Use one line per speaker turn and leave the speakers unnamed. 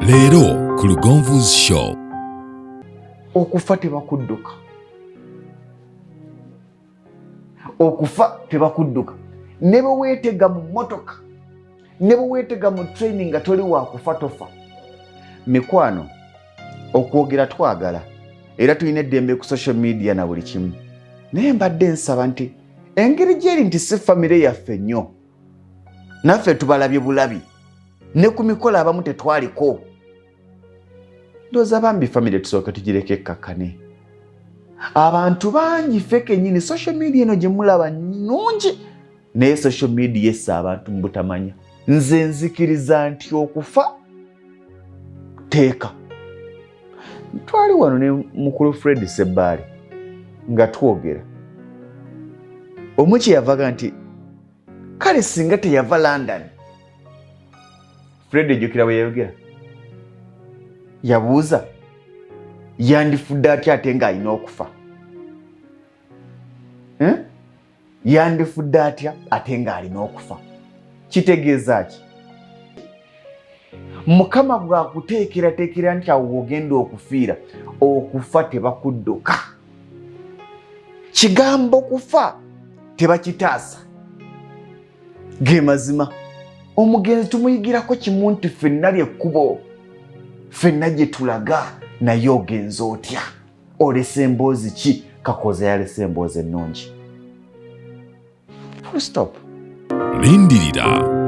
Leero ku Lugonvu'S show.
Okufa tebakudduka. Okufa tebakudduka. Ne bwe weetega mu mmotoka, ne bwe weetega mu training nga toli wa kufa tofa. Mikwano, okwogera twagala era tulina eddembe ku social media na buli kimu. Naye mbadde nsaba nti engeri gyeri nti si famire yaffe nnyo. Naffe tubalabye bulabi. Ne ku mikolo abamu tetwaliko. Ndowooza bambi famire tusooke tugireke ekkakkane. Abantu bangi ffe kennyini social media eno gye mulaba nnungi. Naye social media essa abantu mu butamanya. Nze nzikiriza nti okufa teeka. Twali wano ne mukulu Fred Sebbaale nga twogera. Omu kye yavaga nti kale singa teyava London. Fred ejjukira bwe yayogera. Yabuuza yandifudde atya ate ng'alina okufa? Yandifudde atya ate ng'alina okufa? Kitegeeza ki? Mukama bw'akuteekerateekera nti awo ogenda okufiira, okufa tebakudduka. Kigambo kufa tebakitaasa. Ge mazima. Omugenzi tumuyigirako kimu nti ffenna ly'ekkubo. Ffenna gye tulaga naye ogenza otya? Olesa emboozi ki? Kakoza yalesa emboozi ennungi. Full stop.
Lindirira